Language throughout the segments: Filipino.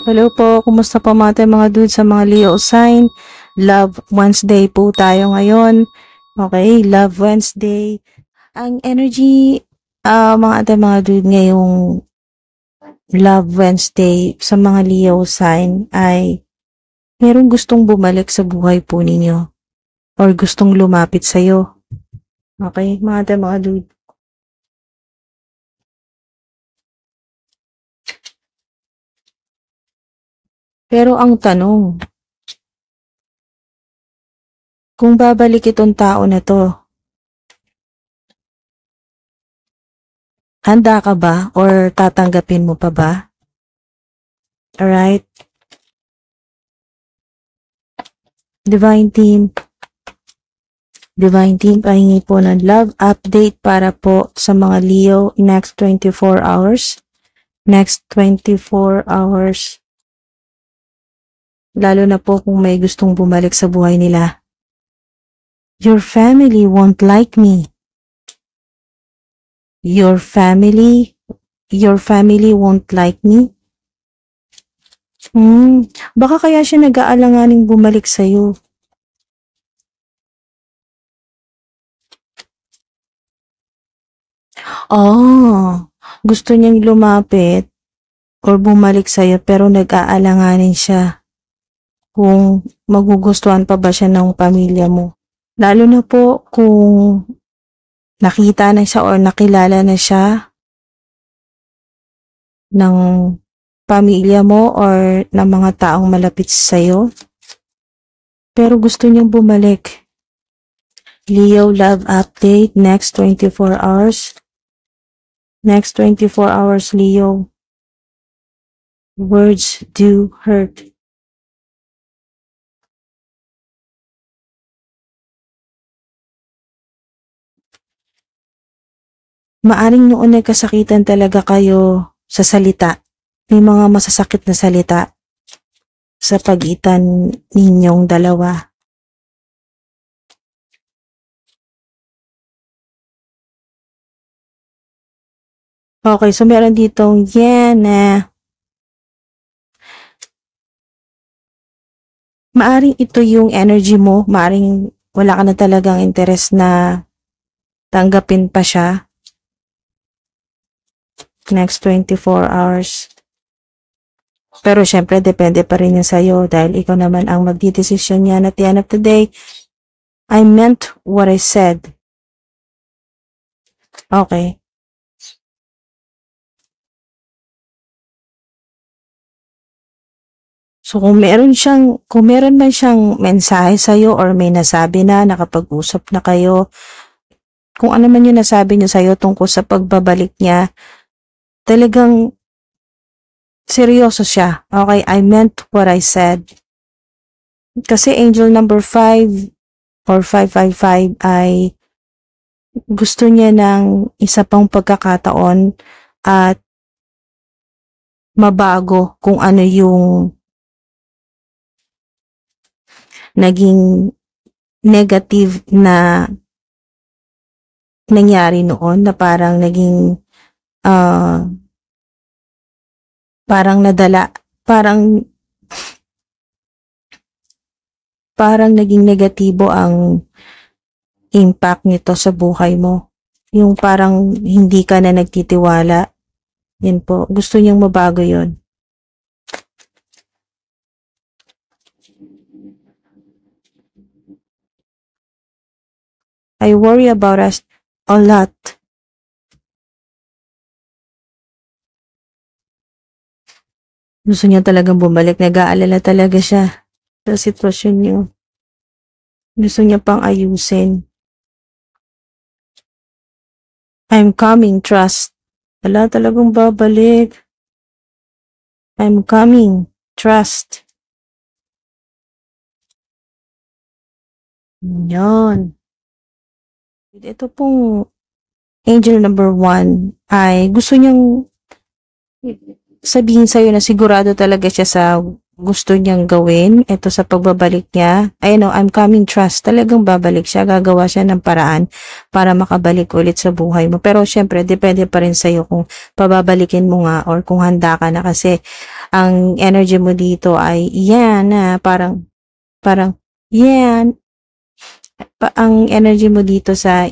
Hello po, kumusta po mga dudes sa mga Leo sign? Love Wednesday po tayo ngayon. Okay, Love Wednesday. Ang energy, mga dude ngayong Love Wednesday sa mga Leo sign ay merong gustong bumalik sa buhay po ninyo or gustong lumapit sa'yo. Okay, mga dude. Pero ang tanong, kung babalik itong tao na to, handa ka ba or tatanggapin mo pa ba? Alright? Divine Team. Divine Team, pahingi po ng love update para po sa mga Leo next 24 hours. Next 24 hours. Lalo na po kung may gustong bumalik sa buhay nila. Your family won't like me. Your family won't like me. Baka kaya siya nag-aalanganing bumalik sa'yo. Gusto niyang lumapit or bumalik sa'yo pero nag-aalanganin siya kung magugustuhan pa ba siya ng pamilya mo. Lalo na po kung nakita na siya or nakilala na siya ng pamilya mo or ng mga taong malapit sa'yo. Pero gusto niyang bumalik. Leo love update next 24 hours. Next 24 hours, Leo. Words do hurt. Maaring noon nagkasakitan talaga kayo sa salita. May mga masasakit na salita sa pagitan ninyong dalawa. Okay, so meron ditong maaring ito yung energy mo, maaring wala ka na talagang interest na tanggapin pa siya. Next 24 hours. Pero syempre, depende pa rin yan sa'yo dahil ikaw naman ang magdidesisyon yan at the end of the day. I meant what I said. Okay. So kung meron man siyang mensahe sa'yo or may nasabi na, nakapag-usap na kayo, kung ano man yung nasabi niya sa'yo tungkol sa pagbabalik niya, talagang seryoso siya. Okay, I meant what I said. Kasi angel number 5 or 555 ay gusto niya ng isa pang pagkakataon at mabago kung ano yung naging negative na nangyari noon na parang naging parang nadala, parang naging negatibo ang impact nito sa buhay mo. Yung parang hindi ka na nagtitiwala. Yan po. Gusto niyang mabago yon. I worry about us a lot. Gusto niya talagang bumalik. Nag-aalala talaga siya sa sitwasyon niyo. Gusto niya pang ayusin. I'm coming, trust. Wala talagang babalik. I'm coming, trust. Yan. Ito pong angel number 1 ay gusto niyang sabihin sa'yo na sigurado talaga siya sa gusto niyang gawin, ito sa pagbabalik niya, I know, I'm coming trust, talagang babalik siya, gagawa siya ng paraan para makabalik ulit sa buhay mo. Pero syempre, depende pa rin sa'yo kung pababalikin mo nga or kung handa ka na kasi ang energy mo dito ay yan na parang yan, ang energy mo dito sa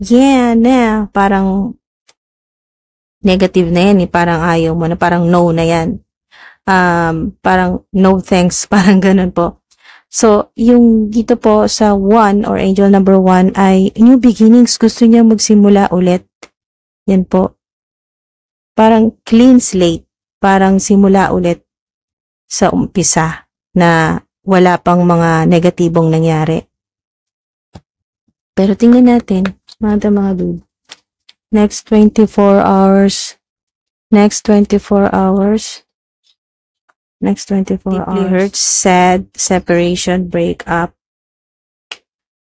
yan na parang negative na yan, parang ayaw mo na, parang no na yan. Parang no thanks, parang ganun po. So, yung dito po sa 1 or angel number 1 ay new beginnings, gusto niya magsimula ulit. Yan po. Parang clean slate, parang simula ulit sa umpisa na wala pang mga negatibong nangyari. Pero tingnan natin, mga dude. Next 24 hours. Deeply hurt, sad, separation, breakup,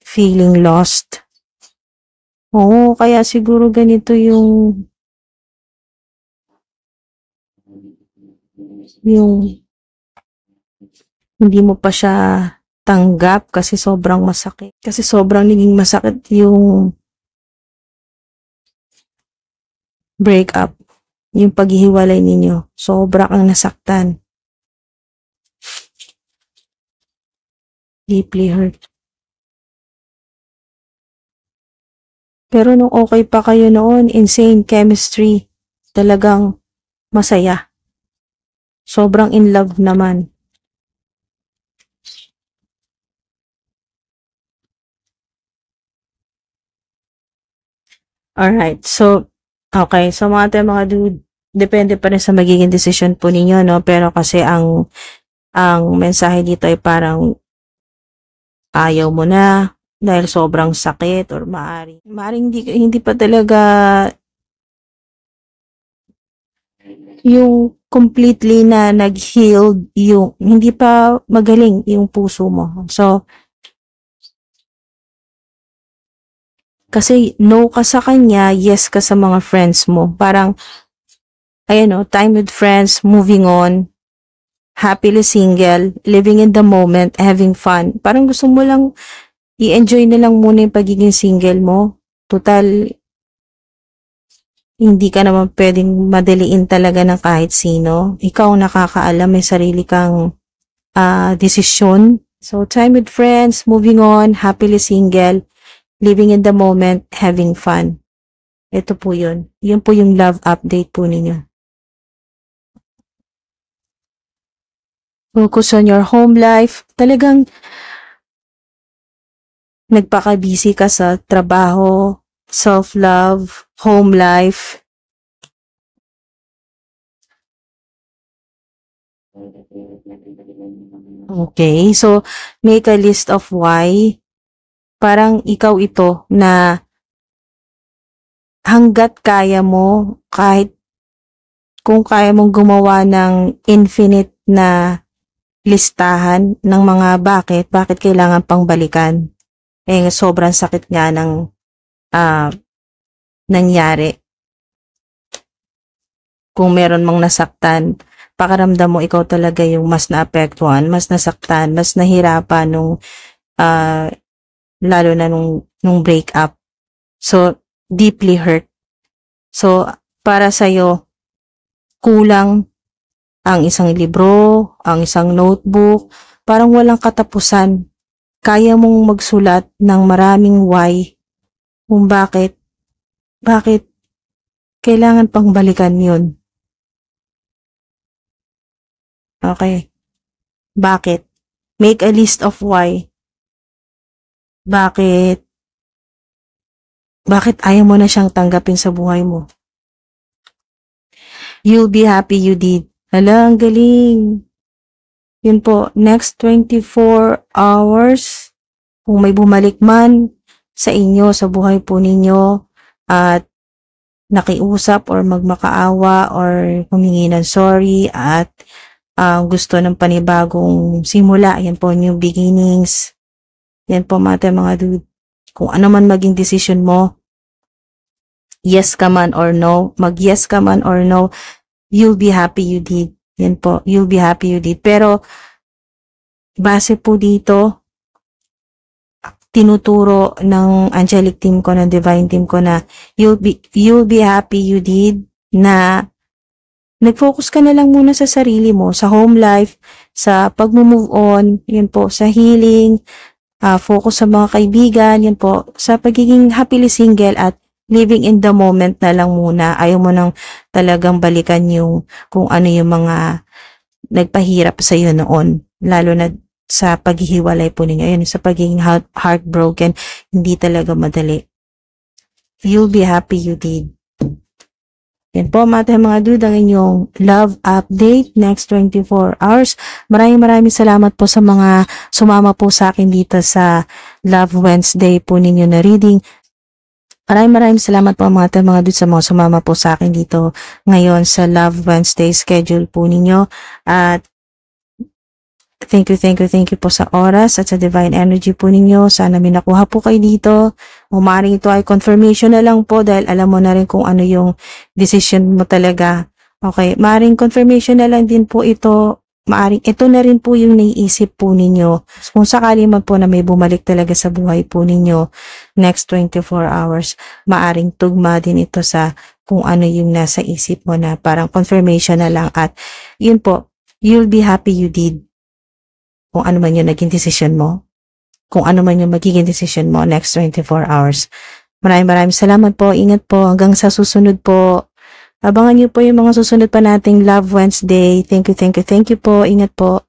feeling lost. Oo, kaya siguro ganito yung hindi mo pa siya tanggap kasi sobrang masakit. Kasi sobrang naging masakit yung breakup, yung paghihiwalay ninyo. Sobra kang nasaktan. Deeply hurt. Pero nung okay pa kayo noon, insane chemistry. Talagang masaya. Sobrang in love naman. Alright, so, okay. So mga dude, depende pa rin sa magiging decision po ninyo, no? Pero kasi ang mensahe dito ay parang ayaw mo na dahil sobrang sakit or maaring hindi pa talaga yung completely na nag-healed yung hindi pa magaling yung puso mo. So kasi no ka sa kanya, yes ka sa mga friends mo. Parang ayan o, time with friends, moving on, happily single, living in the moment, having fun. Parang gusto mo lang i-enjoy na lang muna yung pagiging single mo. Total, hindi ka naman pwedeng madaliin talaga ng kahit sino. Ikaw nakakaalam, may sarili kang desisyon. So, time with friends, moving on, happily single, living in the moment, having fun. Ito po yun. Yun po yung love update po ninyo. Focus on your home life. Talagang nagpaka-busy ka sa trabaho, self-love, home life. Okay, so make a list of why. Parang ikaw ito na hanggat kaya mo, kahit kung kaya mong gumawa ng infinite na listahan ng mga bakit kailangan pang balikan. Eh, sobrang sakit nga ng nangyari. Kung meron mang nasaktan, pakiramdam mo ikaw talaga yung mas naapektuhan, mas nasaktan, mas nahirapan nung lalo na nung breakup. So, deeply hurt. So, para sa'yo, kulang ang isang libro, ang isang notebook, parang walang katapusan. Kaya mong magsulat ng maraming why kung bakit kailangan pang balikan yun. Okay. Bakit? Make a list of why. Bakit ayaw mo na siyang tanggapin sa buhay mo? You'll be happy you did. Hala, ang galing. Yun po, next 24 hours, kung may bumalik man sa inyo, sa buhay po ninyo, at nakiusap or magmakaawa or humingi ng sorry at gusto ng panibagong simula, yan po, new beginnings. Yan po mga dude. Kung ano man maging decision mo, yes ka man or no, mag-yes ka man or no, you'll be happy you did. Yan po, you'll be happy you did. Pero, base po dito, tinuturo ng angelic team ko, ng divine team ko na you'll be happy you did, na nag-focus ka na lang muna sa sarili mo, sa home life, sa pag-move on, yun po, sa healing, focus sa mga kaibigan, yun po, sa pagiging happily single at living in the moment na lang muna. Ayaw mo nang talagang balikan yung kung ano yung mga nagpahirap sa iyo noon, lalo na sa paghihiwalay po ninyo. Ayun, sa pagiging heartbroken, hindi talaga madali. You'll be happy you did. Yan po mga dude, ang inyong love update next 24 hours. Maraming salamat po sa mga sumama po sa akin dito sa Love Wednesday po ninyo na reading. Maraming salamat po mga dude sa mga sumama po sa akin dito ngayon sa Love Wednesday schedule po ninyo. At thank you po sa oras at sa divine energy po ninyo. Sana may nakuha po kayo dito. Maaaring ito ay confirmation na lang po dahil alam mo na rin kung ano yung decision mo talaga. Okay, maaaring confirmation na lang din po ito. Maaaring ito na rin po yung naiisip po ninyo. Kung sakali man po na may bumalik talaga sa buhay po ninyo next 24 hours, maaaring tugma din ito sa kung ano yung nasa isip mo na parang confirmation na lang. At yun po, you'll be happy you did. Kung ano man yung naging decision mo, kung ano man yung magiging decision mo next 24 hours. Maraming salamat po. Ingat po. Hanggang sa susunod po. Abangan niyo po yung mga susunod pa nating Love Wednesday. Thank you po. Ingat po.